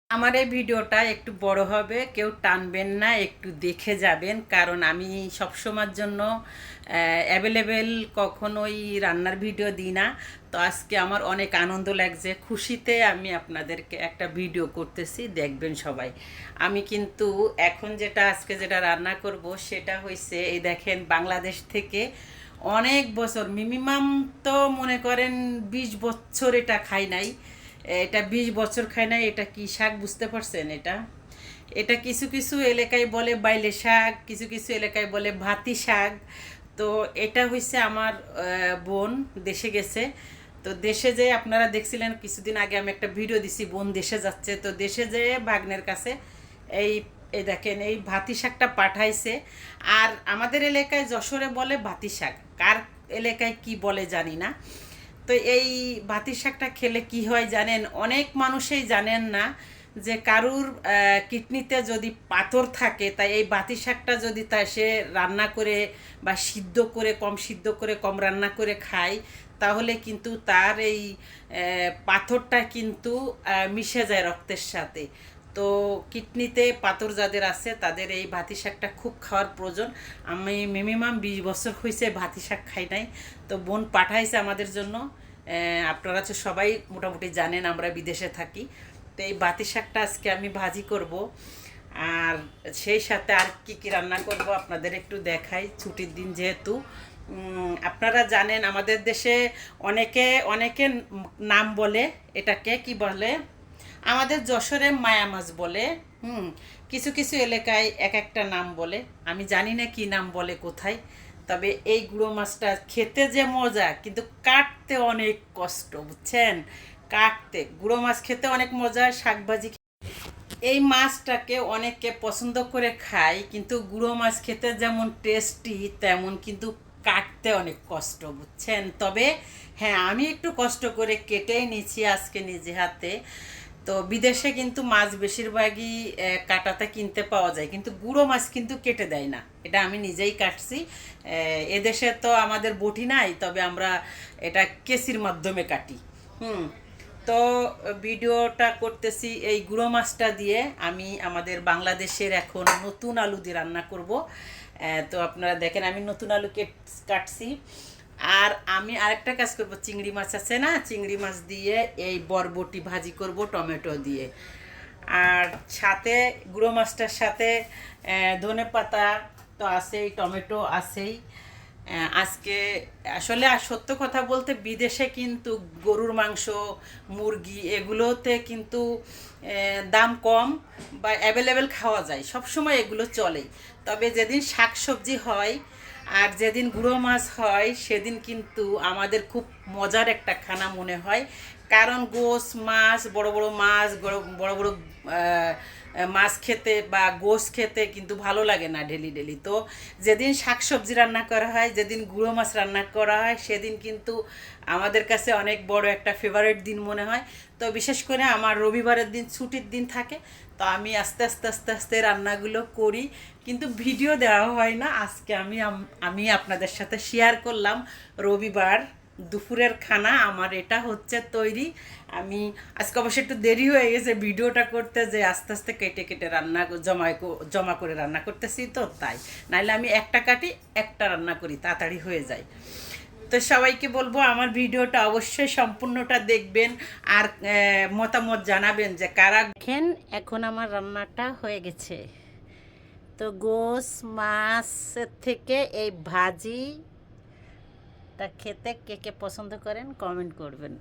আমার এই ভিডিওটা একটু বড় হবে, কেউ টানবেন না, একটু দেখে যাবেন, কারণ আমি সবসময়ের জন্য অ্যাভেলেবেল কখনোই রান্নার ভিডিও দিই না। তো আজকে আমার অনেক আনন্দ লাগছে, খুশিতে আমি আপনাদেরকে একটা ভিডিও করতেছি, দেখবেন সবাই। আমি কিন্তু এখন আজকে যেটা রান্না করব সেটা হয়েছে, এই দেখেন, বাংলাদেশ থেকে অনেক বছর, মিনিমাম তো মনে করেন 20 বছর এটা খাই নাই। এটা 20 বছর খাই নাই। এটা কি শাক বুঝতে পারছেন? এটা এটা কিছু কিছু এলাকায় বলে বাইলে শাক, কিছু কিছু এলাকায় বলে ভাতি শাক। তো এটা হয়েছে আমার বোন দেশে গেছে। তো দেশে যেয়ে আপনারা দেখছিলেন কিছুদিন আগে আমি একটা ভিডিও দিছি, বোন দেশে যাচ্ছে। তো দেশে যেয়ে ভাগ্নের কাছে এই এই দেখেন এই ভাতি শাকটা পাঠাইছে। আর আমাদের এলাকায় যশোরে বলে ভাতি শাক, কার এলাকায় কি বলে জানি না। তো এই ভাতি শাকটা খেলে কি হয় জানেন? অনেক মানুষই জানেন না যে কারুর কিডনিতে যদি পাথর থাকে, তাই এই ভাতি শাকটা যদি সে রান্না করে বা সিদ্ধ করে, কম সিদ্ধ করে, কম রান্না করে খায়, তাহলে কিন্তু তার এই পাথরটা কিন্তু মিশে যায় রক্তের সাথে। তো কিডনিতে পাথর যাদের আছে তাদের এই ভাতি শাকটা খুব খাওয়ার প্রয়োজন। আমি মিনিমাম 20 বছর হয়েছে ভাতি শাক খাই নাই। তো বোন পাঠাইছে আমাদের জন্য। আপনারা তো সবাই মোটামুটি জানেন আমরা বিদেশে থাকি। তো এই বাতি শাকটা আজকে আমি ভাজি করব। আর সেই সাথে আর কি কি রান্না করব আপনাদের একটু দেখাই, ছুটির দিন যেহেতু। আপনারা জানেন আমাদের দেশে অনেকে অনেকে নাম বলে। এটাকে কি বলে? আমাদের যশোরে মায়া মাছ বলে। হুম। কিছু কিছু এলাকায় এক একটা নাম বলে। আমি জানি না কি নাম বলে কোথায়। তবে এই গুঁড়ো মাছটা খেতে যে মজা, কিন্তু কাটতে অনেক কষ্ট, বুঝছেন? কাটতে গুঁড়ো মাছ খেতে অনেক মজা, শাকভাজি। এই মাছটাকে অনেকে পছন্দ করে খায়, কিন্তু গুঁড়ো মাছ খেতে যেমন টেস্টি, তেমন কিন্তু কাটতে অনেক কষ্ট, বুঝছেন? তবে হ্যাঁ, আমি একটু কষ্ট করে কেটেই নিচ্ছি আজকে নিজে হাতে। তো বিদেশে কিন্তু মাছ বেশিরভাগই কাটাতে কিনতে পাওয়া যায়, কিন্তু গুঁড়ো মাছ কিন্তু কেটে দেয় না। এটা আমি নিজেই কাটছি। এদেশে তো আমাদের বটি নাই, তবে আমরা এটা কেসির মাধ্যমে কাটি। হুম। তো ভিডিওটা করতেছি এই গুঁড়ো মাছটা দিয়ে। আমি আমাদের বাংলাদেশের এখন নতুন আলু দিয়ে রান্না করব। তো আপনারা দেখেন আমি নতুন আলু কাটছি। আর আমি আরেকটা কাজ করব, চিংড়ি মাছ আছে না, চিংড়ি মাছ দিয়ে এই বরবটি ভাজি করব টমেটো দিয়ে। আর সাথে গুঁড়ো মাছটার সাথে ধনে পাতা তো আছেই, টমেটো আছেই। আজকে আসলে আর সত্য কথা বলতে বিদেশে কিন্তু গরুর মাংস, মুরগি এগুলোতে কিন্তু দাম কম বা অ্যাভেলেবেল খাওয়া যায়, সব সময় এগুলো চলেই। তবে যেদিন শাক সবজি হয় আর যেদিন গুঁড়ো মাছ হয় সেদিন কিন্তু আমাদের খুব মজার একটা খানা মনে হয়। কারণ গোস মাছ, বড় বড় মাছ, বড় বড় বড় মাছ খেতে বা গোস খেতে কিন্তু ভালো লাগে না ডেলি ডেলি। তো যেদিন শাক সবজি রান্না করা হয়, যেদিন গুঁড়ো মাছ রান্না করা হয়, সেদিন কিন্তু আমাদের কাছে অনেক বড় একটা ফেভারিট দিন মনে হয়। তো বিশেষ করে আমার রবিবারের দিন ছুটির দিন থাকে। তো আমি আস্তে আস্তে আস্তে আস্তে রান্নাগুলো করি, কিন্তু ভিডিও দেওয়া হয় না। আজকে আমি আপনাদের সাথে শেয়ার করলাম রবিবার দুপুরের খানা আমার এটা হচ্ছে তৈরি। আমি আজকে অবশ্য একটু দেরি হয়ে গেছে ভিডিওটা করতে, যে আস্তে আস্তে কেটে কেটে রান্না জমা করে রান্না করতেছি, তো তাই। নাহলে আমি একটা কাটি একটা রান্না করি, তাড়াতাড়ি হয়ে যায়। তো সবাইকে বলবো আমার ভিডিওটা অবশ্যই সম্পূর্ণটা দেখবেন। আর মতামত জানাবেন যে কারা। দেখেন এখন আমার রান্নাটা হয়ে গেছে। তো গোস মাছের থেকে এই ভাজিটা খেতে কে কে পছন্দ করেন কমেন্ট করবেন।